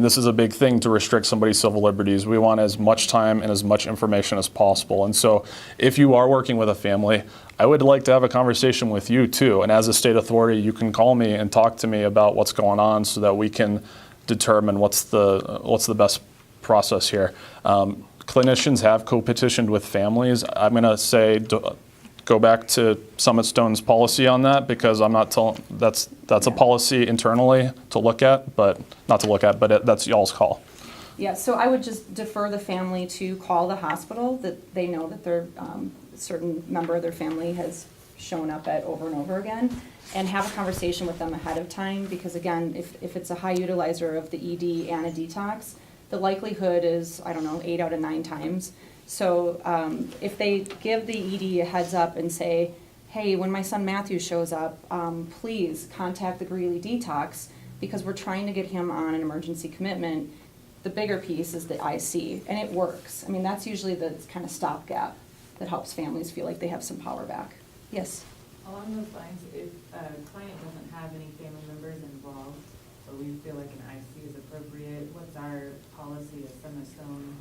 this is a big thing to restrict somebody's civil liberties. We want as much time and as much information as possible, and so if you are working with a family, I would like to have a conversation with you too, and as a state authority, you can call me and talk to me about what's going on so that we can determine what's the best process here. Clinicians have co-petitioned with families. I'm going to say go back to Summit Stone's policy on that, because I'm not telling, that's a policy internally to look at, but not to look at, but that's y'all's call. Yeah, so I would just defer the family to call the hospital that they know that their certain member of their family has shown up at over and over again, and have a conversation with them ahead of time, because again, if it's a high utilizer of the ED and a detox, the likelihood is, 8 out of 9 times. So if they give the ED a heads up and say, hey, when my son Matthew shows up, please contact the Greeley Detox, because we're trying to get him on an emergency commitment. The bigger piece is the IC, and it works. I mean, that's usually the kind of stopgap that helps families feel like they have some power back. Yes? Along those lines, if a client doesn't have any family members involved, but we feel like an IC is appropriate, what's our policy as Summit Stone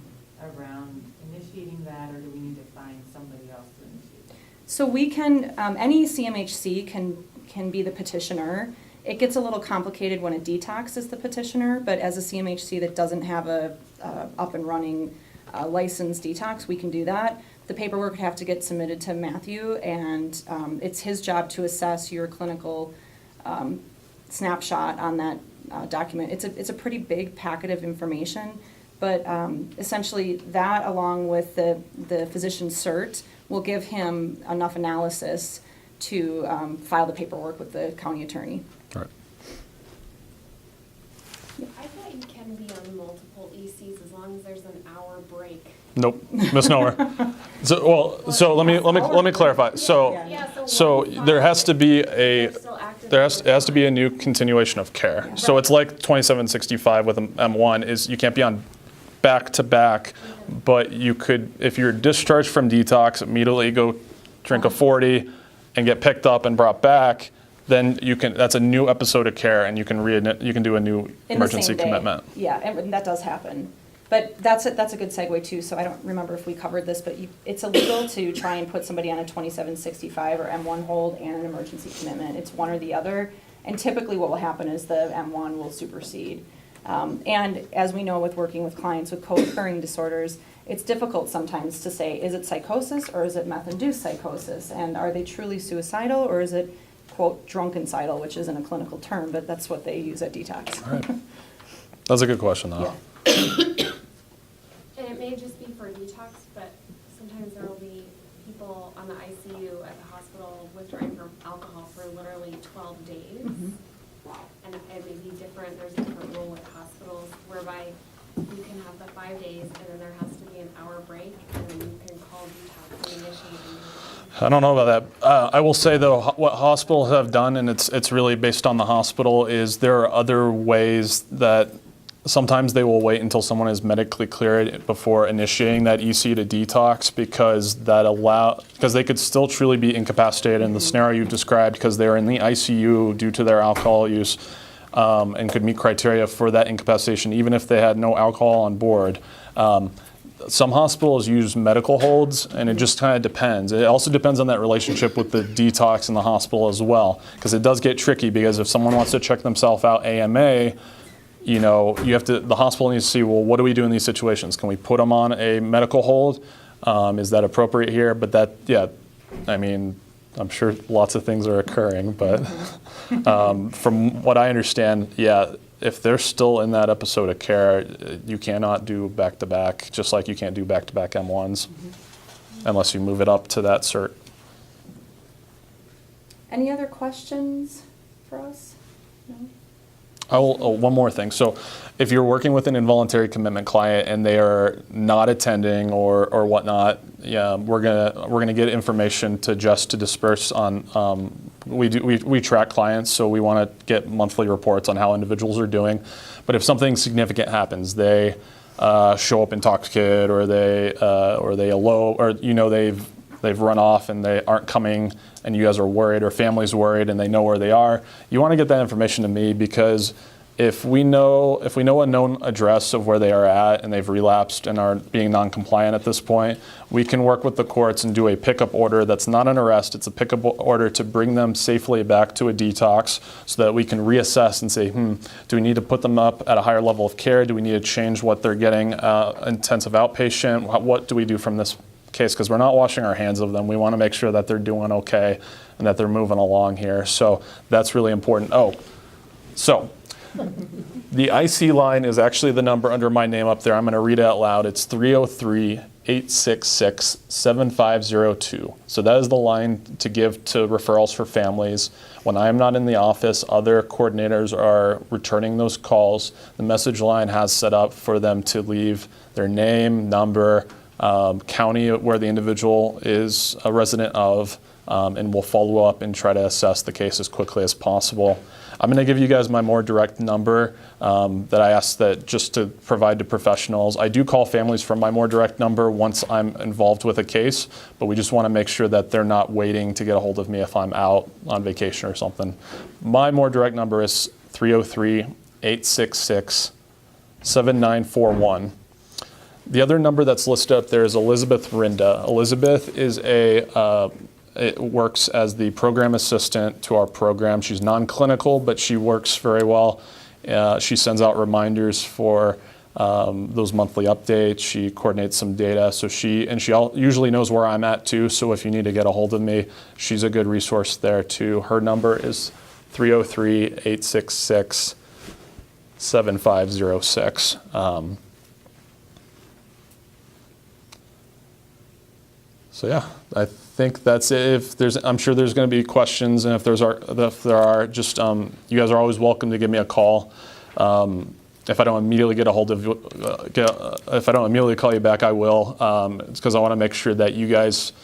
around initiating that, or do we need to find somebody else to initiate it? So we can, any CMHC can be the petitioner. It gets a little complicated when a detox is the petitioner, but as a CMHC that doesn't have a up and running licensed detox, we can do that. The paperwork would have to get submitted to Matthew, and it's his job to assess your clinical snapshot on that document. It's a pretty big packet of information, but essentially that, along with the physician cert, will give him enough analysis to file the paperwork with the county attorney. All right. I thought you can be on multiple ECs as long as there's an hour break. Nope, misnomer. So let me clarify. So there has to be has to be a new continuation of care. So it's like 2765 with M1 is you can't be on back to back, but you could, if you're discharged from detox, immediately go drink a 40 and get picked up and brought back. Then you can. That's a new episode of care, and you can do a new emergency commitment. Yeah, and that does happen. But that's a good segue too. So I don't remember if we covered this, but it's illegal to try and put somebody on a 2765 or M1 hold and an emergency commitment. It's one or the other. And typically what will happen is the M1 will supersede. And as we know with working with clients with co-occurring disorders, it's difficult sometimes to say, is it psychosis or is it meth-induced psychosis? And are they truly suicidal, or is it, quote, drunkencidal, which isn't a clinical term, but that's what they use at detox. All right. That's a good question, though. Yeah. And it may just be for detox, but sometimes there will be people on the ICU at the hospital withdrawing from alcohol for literally 12 days. And it may be different, there's a different rule with hospitals whereby you can have the 5 days and then there has to be an hour break and then you can call detox and initiate. I don't know about that. I will say though, what hospitals have done, and it's really based on the hospital, is there are other ways that sometimes they will wait until someone is medically cleared before initiating that EC to detox because they could still truly be incapacitated in the scenario you've described because they're in the ICU due to their alcohol use and could meet criteria for that incapacitation even if they had no alcohol on board. Some hospitals use medical holds, and it just kind of depends. It also depends on that relationship with the detox in the hospital as well, because it does get tricky. Because if someone wants to check themselves out AMA, you know, the hospital needs to see, well, what do we do in these situations? Can we put them on a medical hold? Is that appropriate here? But I mean, I'm sure lots of things are occurring, but from what I understand, if they're still in that episode of care, you cannot do back-to-back, just like you can't do back-to-back M1s unless you move it up to that cert. Any other questions for us? No? One more thing. So if you're working with an involuntary commitment client and they are not attending or whatnot, we're gonna get information to disperse on. We track clients, so we want to get monthly reports on how individuals are doing. But if something significant happens, they show up intoxicated, or they elope, or they've run off and they aren't coming, and you guys are worried, or family's worried and they know where they are, you want to get that information to me, because if we know a known address of where they are at and they've relapsed and are being non-compliant at this point, we can work with the courts and do a pickup order that's not an arrest. It's a pickup order to bring them safely back to a detox so that we can reassess and say, do we need to put them up at a higher level of care? Do we need to change what they're getting, intensive outpatient? What do we do from this case? Because we're not washing our hands of them. We want to make sure that they're doing okay and that they're moving along here. So that's really important. So the IC line is actually the number under my name up there. I'm going to read it out loud. It's 303-866-7502. So that is the line to give to referrals for families. When I am not in the office, other coordinators are returning those calls. The message line has set up for them to leave their name, number, county where the individual is a resident of, and we'll follow up and try to assess the case as quickly as possible. I'm going to give you guys my more direct number that I asked that just to provide to professionals. I do call families from my more direct number once I'm involved with a case, but we just want to make sure that they're not waiting to get a hold of me if I'm out on vacation or something. My more direct number is 303-866-7941. The other number that's listed up there is Elizabeth Rinda. Elizabeth is it works as the program assistant to our program. She's non-clinical, but she works very well. She sends out reminders for those monthly updates. She coordinates some data. So she usually knows where I'm at too. So if you need to get a hold of me, she's a good resource there too. Her number is 303-866-7506. So yeah, I think that's it. I'm sure there's going to be questions, and if there are, just you guys are always welcome to give me a call. If I don't immediately get a hold of you, if I don't immediately call you back, I will. It's because I want to make sure that you guys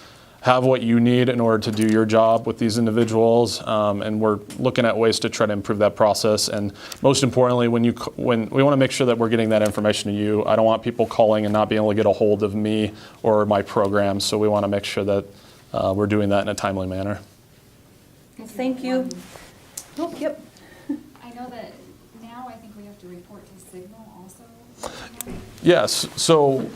have what you need in order to do your job with these individuals, and we're looking at ways to try to improve that process. And most importantly, when we want to make sure that we're getting that information to you. I don't want people calling and not being able to get a hold of me or my program, so we want to make sure that we're doing that in a timely manner. Well, thank you. Oh, yep. I know that now I think we have to report to Signal also. Yes, so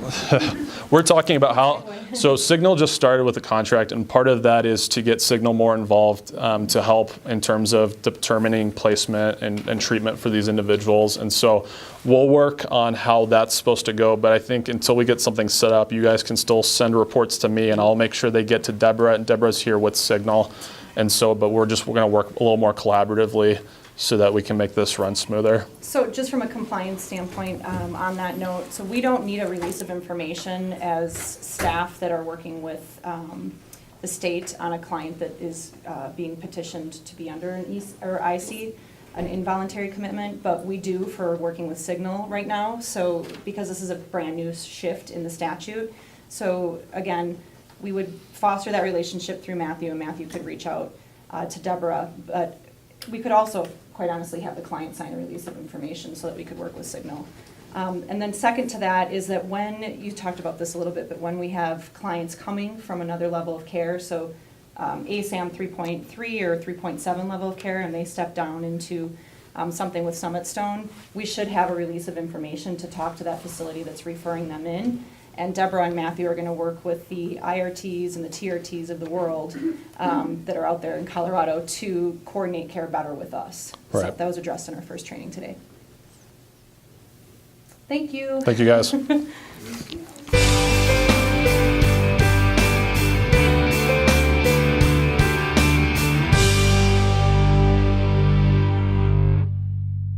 we're talking about so Signal just started with a contract, and part of that is to get Signal more involved to help in terms of determining placement and treatment for these individuals. And so we'll work on how that's supposed to go, but I think until we get something set up, you guys can still send reports to me, and I'll make sure they get to Deborah, and Deborah's here with Signal. And so, but we're going to work a little more collaboratively so that we can make this run smoother? So just from a compliance standpoint, on that note, so we don't need a release of information as staff that are working with the state on a client that is being petitioned to be under an IC, an involuntary commitment, but we do for working with Signal right now. So because this is a brand new shift in the statute, so again, we would foster that relationship through Matthew, and Matthew could reach out to Deborah, but we could also, quite honestly, have the client sign a release of information so that we could work with Signal. And then second to that is that when, you talked about this a little bit, but when we have clients coming from another level of care, so ASAM 3.3 or 3.7 level of care, and they step down into something with Summit Stone, we should have a release of information to talk to that facility that's referring them in. And Deborah and Matthew are going to work with the IRTs and the TRTs of the world that are out there in Colorado to coordinate care better with us. So Right. that was addressed in our first training today. Thank you. Thank you, guys.